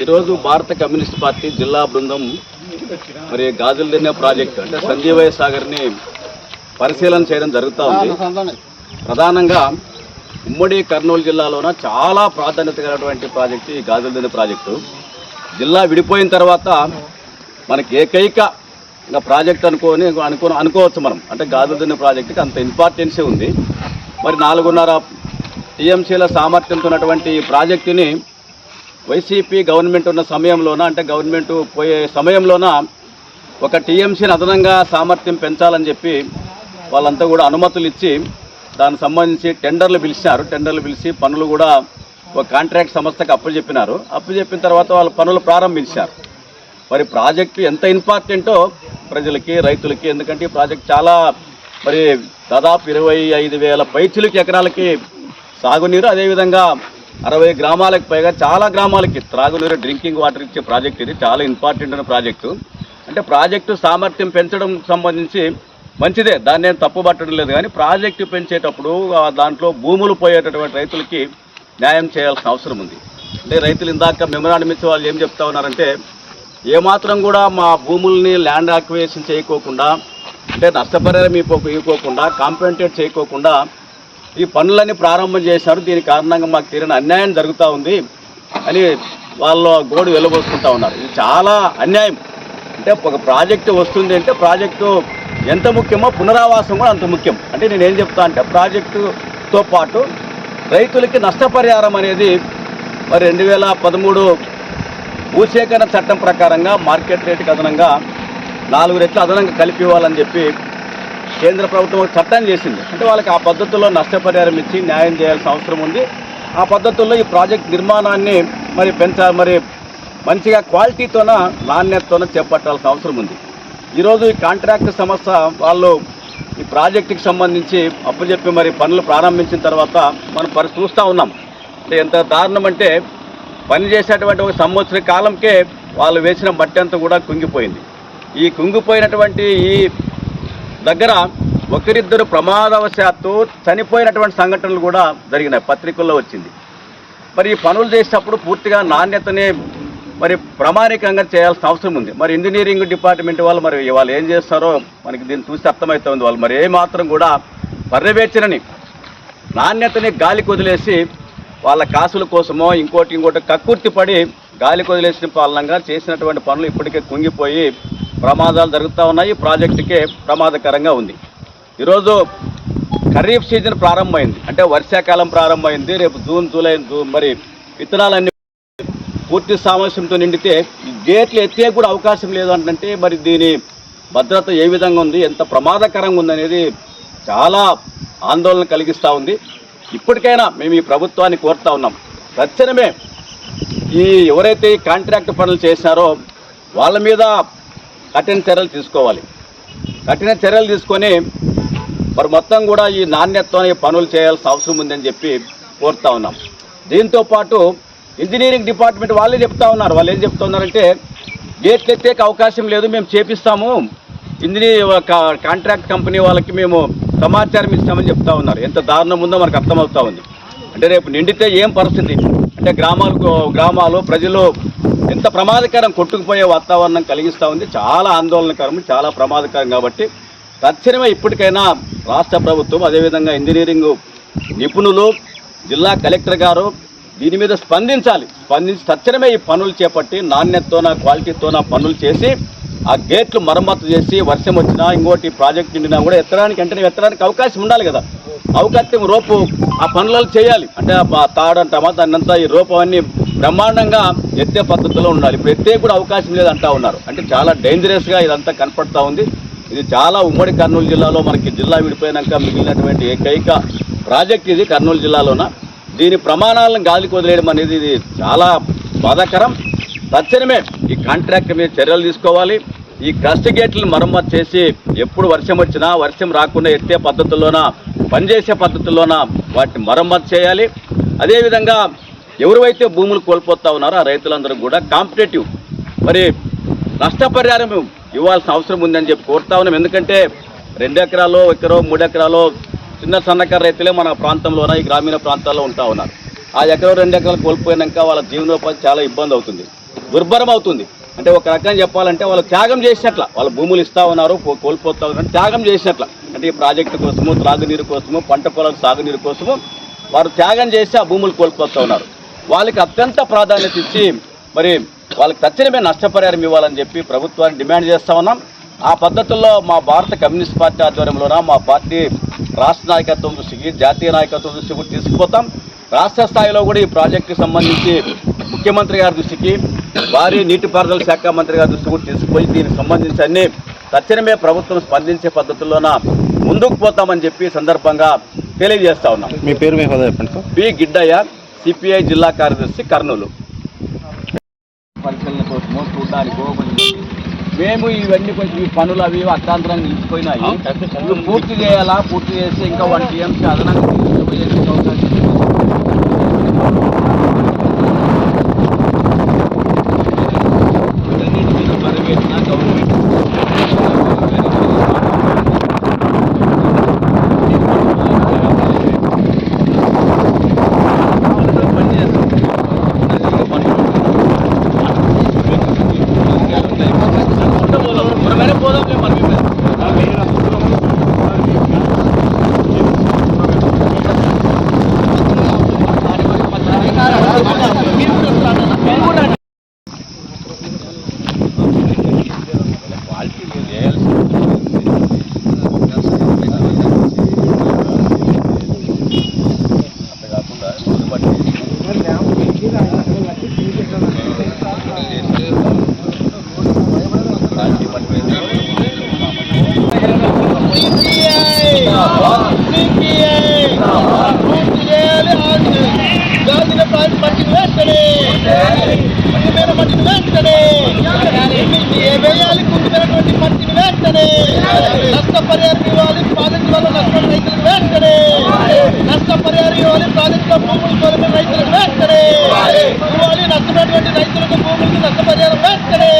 ఈరోజు భారత communist party జిల్లా బృందం మరి గాజులదిన్నె ప్రాజెక్టు అంటే సంజీవయ్య సాగర్ని పరిశీలన చేయడం జరుగుతూ ఉంది. ప్రధానంగా ఉమ్మడి కర్నూలు జిల్లాలోన చాలా ప్రాధాన్యత కలిగినటువంటి ప్రాజెక్టు ఈ గాజులదిన్నె ప్రాజెక్టు. జిల్లా విడిపోయిన తర్వాత మనకి ఏకైక ప్రాజెక్ట్ అనుకోవచ్చు మనం. అంటే గాజులదిన్నె ప్రాజెక్టుకి అంత ఇంపార్టెన్సే ఉంది. మరి 4.5 టీఎంసీల సామర్థ్యంతో ఉన్నటువంటి ఈ ప్రాజెక్టుని వైసీపీ గవర్నమెంట్ ఉన్న సమయంలోన, అంటే గవర్నమెంట్ పోయే సమయంలోన ఒక టీఎంసీని అదనంగా సామర్థ్యం పెంచాలని చెప్పి వాళ్ళంతా కూడా అనుమతులు ఇచ్చి దానికి సంబంధించి టెండర్లు పిలిచి పనులు కూడా ఒక కాంట్రాక్ట్ సంస్థకు అప్పచెప్పిన తర్వాత వాళ్ళు పనులు ప్రారంభించారు. మరి ప్రాజెక్టు ఎంత ఇంపార్టెంటో ప్రజలకి, రైతులకి, ఎందుకంటే ఈ ప్రాజెక్ట్ చాలా మరి దాదాపు 25,000 పైచిలుకి ఎకరాలకి సాగునీరు, అదేవిధంగా 60 గ్రామాలకు పైగా చాలా గ్రామాలకి త్రాగునీరు, డ్రింకింగ్ వాటర్ ఇచ్చే ప్రాజెక్ట్. ఇది చాలా ఇంపార్టెంట్ అయిన ప్రాజెక్టు. అంటే ప్రాజెక్టు సామర్థ్యం పెంచడం సంబంధించి మంచిదే, దాన్ని ఏం తప్పుపట్టడం లేదు. కానీ ప్రాజెక్టు పెంచేటప్పుడు దాంట్లో భూములు పోయేటటువంటి రైతులకి న్యాయం చేయాల్సిన అవసరం ఉంది. అంటే రైతులు ఇందాక మెమరాండం ఇచ్చి వాళ్ళు ఏం చెప్తా ఉన్నారంటే, ఏమాత్రం కూడా మా భూముల్ని ల్యాండ్ యాక్విజిషన్ చేయకోకుండా, అంటే నష్టపరిహారం ఇవ్వకోకుండా, కాంపెన్సేట్ చేయకోకుండా ఈ పనులన్నీ ప్రారంభం చేశారు. దీని కారణంగా మాకు తీరని అన్యాయం జరుగుతూ ఉంది అని వాళ్ళు గోడు వెలువబోసుకుంటా ఉన్నారు. ఇది చాలా అన్యాయం. అంటే ఒక ప్రాజెక్టు వస్తుంది అంటే ప్రాజెక్టు ఎంత ముఖ్యమో పునరావాసం కూడా అంత ముఖ్యం. అంటే నేనేం చెప్తా అంటే ప్రాజెక్టుతో పాటు రైతులకి నష్టపరిహారం అనేది మరి 2013 భూసేకరణ చట్టం ప్రకారంగా మార్కెట్ రేటుకి అదనంగా 4 రెట్లు అదనంగా కలిపి ఇవ్వాలని చెప్పి కేంద్ర ప్రభుత్వం ఒక చట్టం చేసింది. అంటే వాళ్ళకి ఆ పద్ధతుల్లో నష్టపరిహారం ఇచ్చి న్యాయం చేయాల్సిన అవసరం ఉంది. ఆ పద్ధతుల్లో ఈ ప్రాజెక్ట్ నిర్మాణాన్ని మరి మరి మంచిగా క్వాలిటీతోన, నాణ్యతతోన చేపట్టాల్సిన అవసరం ఉంది. ఈరోజు ఈ కాంట్రాక్ట్ సంస్థ వాళ్ళు ఈ ప్రాజెక్టుకి సంబంధించి అప్పచెప్పి మరి పనులు ప్రారంభించిన తర్వాత మనం చూస్తూ ఉన్నాం. అంటే ఎంత దారుణం అంటే పని చేసేటువంటి ఒక సంవత్సర కాలంకే వాళ్ళు వేసిన మట్టి అంతా కూడా కుంగిపోయింది. ఈ కుంగిపోయినటువంటి ఈ దగ్గర ఒకరిద్దరు ప్రమాదవశాత్తు చనిపోయినటువంటి సంఘటనలు కూడా జరిగినాయి, పత్రికల్లో వచ్చింది. మరి ఈ పనులు చేసేటప్పుడు పూర్తిగా నాణ్యతనే మరి ప్రామాణికంగా చేయాల్సిన అవసరం ఉంది. మరి ఇంజనీరింగ్ డిపార్ట్మెంట్ వాళ్ళు ఏం చేస్తారో మనకి దీన్ని చూసి అర్థమవుతుంది. వాళ్ళు మరి ఏమాత్రం కూడా పర్యవేక్షణని, నాణ్యతని గాలికి వదిలేసి వాళ్ళ కాసుల కోసమో ఇంకోటి కక్కుర్తి పడి గాలికి వదిలేసిన పాలనంగా చేసినటువంటి పనులు ఇప్పటికే కుంగిపోయి ప్రమాదాలు జరుగుతూ ఉన్నాయి. ప్రాజెక్టుకే ప్రమాదకరంగా ఉంది. ఈరోజు ఖరీఫ్ సీజన్ ప్రారంభమైంది, అంటే వర్షాకాలం ప్రారంభమైంది. రేపు జూన్, జూలై మరి విత్తనాలన్నీ పూర్తి సామర్థ్యంతో నిండితే గేట్లు ఎత్తే కూడా అవకాశం లేదు అంటే మరి దీని భద్రత ఏ విధంగా ఉంది, ఎంత ప్రమాదకరంగా ఉందనేది చాలా ఆందోళన కలిగిస్తూ ఉంది. ఇప్పటికైనా మేము ఈ ప్రభుత్వాన్ని కోరుతా ఉన్నాం, తక్షణమే ఈ ఎవరైతే ఈ కాంట్రాక్ట్ పనులు చేశారో వాళ్ళ మీద కఠిన చర్యలు తీసుకోవాలి. కఠిన చర్యలు తీసుకొని మరి మొత్తం కూడా ఈ నాణ్యతతో పనులు చేయాల్సిన అవసరం ఉందని చెప్పి కోరుతా ఉన్నాం. దీంతోపాటు ఇంజనీరింగ్ డిపార్ట్మెంట్ వాళ్ళే చెప్తా ఉన్నారు. వాళ్ళు ఏం చెప్తున్నారంటే, గేట్లు ఎత్తేకి అవకాశం లేదు, మేము చేపిస్తాము, కాంట్రాక్ట్ కంపెనీ వాళ్ళకి మేము సమాచారం ఇస్తామని చెప్తా ఉన్నారు. ఎంత దారుణం ఉందో మనకు అర్థమవుతా ఉంది. అంటే రేపు నిండితే ఏం పరిస్థితి, అంటే గ్రామాలు ప్రజలు ఎంత ప్రమాదకరం, కొట్టుకుపోయే వాతావరణం కలిగిస్తూ ఉంది. చాలా ఆందోళనకరం, చాలా ప్రమాదకరం. కాబట్టి తక్షణమే ఇప్పటికైనా రాష్ట్ర ప్రభుత్వం, అదేవిధంగా ఇంజనీరింగ్ నిపుణులు, జిల్లా కలెక్టర్ గారు దీని మీద స్పందించి తక్షణమే ఈ పనులు చేపట్టి నాణ్యతతోన, క్వాలిటీతోన పనులు చేసి ఆ గేట్లు మరమ్మతు చేసి వర్షం వచ్చినా ఇంకోటి ప్రాజెక్ట్ నిండినా కూడా ఎత్తడానికి అవకాశం ఉండాలి కదా. అవకాశం రోపు ఆ పనులలో చేయాలి. అంటే తాడంటామా దాన్నంతా ఈ రోపు అన్నీ బ్రహ్మాండంగా ఎత్తే పద్ధతిలో ఉండాలి. ఇప్పుడు ఎత్తే కూడా అవకాశం లేదంటా ఉన్నారు. అంటే చాలా డేంజరస్గా ఇదంతా కనపడుతూ ఉంది. ఇది చాలా ఉమ్మడి కర్నూలు జిల్లాలో మనకి జిల్లా విడిపోయినాక మిగిలినటువంటి ఏకైక ప్రాజెక్ట్ ఇది కర్నూలు జిల్లాలోన. దీని ప్రమాణాలను గాలికి వదిలేయడం అనేది ఇది చాలా బాధాకరం. తక్షణమే ఈ కాంట్రాక్ట్ మీద చర్యలు తీసుకోవాలి. ఈ క్రస్ట్ గేట్లను మరమ్మతు చేసి ఎప్పుడు వర్షం వచ్చినా వర్షం రాకుండా ఎత్తే పద్ధతుల్లోన, పనిచేసే పద్ధతుల్లోన వాటిని మరమ్మతు చేయాలి. అదేవిధంగా ఎవరైతే భూములు కోల్పోతూ ఉన్నారో ఆ రైతులందరూ కూడా కాంపిటేటివ్ మరి నష్టపరిహారం ఇవ్వాల్సిన అవసరం ఉందని చెప్పి కోరుతా ఉన్నాం. ఎందుకంటే 2 ఎకరాలు, 1 ఎకరం, 3 ఎకరాలు చిన్న సన్నకారు రైతులే మన ప్రాంతంలోన, ఈ గ్రామీణ ప్రాంతాల్లో ఉంటా ఉన్నారు. ఆ 1 ఎకరం 2 ఎకరాలు కోల్పోయినాక వాళ్ళ జీవనోపాధి చాలా ఇబ్బంది అవుతుంది. దుర్భరం అవుతుంది. అంటే ఒక రకంగా చెప్పాలంటే వాళ్ళు త్యాగం చేసినట్ల, వాళ్ళ భూములు ఇస్తా ఉన్నారు, కోల్పోతా ఉన్నారు, త్యాగం చేసినట్ల. అంటే ఈ ప్రాజెక్టు కోసము, త్రాగునీరు కోసము, పంట పొలాలకు సాగునీరు కోసము వారు త్యాగం చేసి ఆ భూములు కోల్పోతూ ఉన్నారు. వాళ్ళకి అత్యంత ప్రాధాన్యత ఇచ్చి మరి వాళ్ళకి తక్షణమే నష్టపరిహారం ఇవ్వాలని చెప్పి ప్రభుత్వాన్ని డిమాండ్ చేస్తూ ఉన్నాం. ఆ పద్ధతుల్లో మా భారత కమ్యూనిస్ట్ పార్టీ ఆధ్వర్యంలోన మా పార్టీ రాష్ట్ర నాయకత్వం దృష్టికి, జాతీయ నాయకత్వం దృష్టికి కూడా తీసుకుపోతాం. రాష్ట్ర స్థాయిలో కూడా ఈ ప్రాజెక్టుకి సంబంధించి ముఖ్యమంత్రి గారి దృష్టికి, భారీ నీటిపారుదల శాఖ మంత్రి గారి దృష్టికి కూడా తీసుకుపోయి దీనికి సంబంధించి అన్ని తక్షణమే ప్రభుత్వం స్పందించే పద్ధతుల్లోన ముందుకు పోతామని చెప్పి సందర్భంగా తెలియజేస్తా ఉన్నాం. మీ పేరు మీ హోదా చెప్పండి సార్. పి గిడ్డయ్య, సిపిఐ జిల్లా కార్యదర్శి, కర్నూలు. పరిశీలన కోసమో చూడడానికో మేము ఇవన్నీ కొంచెం ఈ పనులు అవి అర్థాంతరంగా నిలిచిపోయినాయి. ఇప్పుడు పూర్తి చేయాలా, పూర్తి చేసి ఇంకా 1 TMC అదనంగా తీసుకుపోయేందుకు అవకాశం ఉంది. వీటన్నిటి మీద పర్యవేక్షణ గవర్నమెంట్ వేయాలి, కుంగిపోయినటువంటి మట్టిని వేస్తనే నష్టపరిహారం ఇవ్వాలి, ప్రాజెక్టు వల్ల నష్టపోయిన రైతులకు వేస్తనే నష్టపరిహారం ఇవ్వాలి, ప్రాజెక్టులో భూములు కోల్పోయిన రైతులకు వేస్తనే ఇవ్వాలి, నష్టపోయినటువంటి రైతులకు భూములకు నష్టపరిహారం వేస్తనే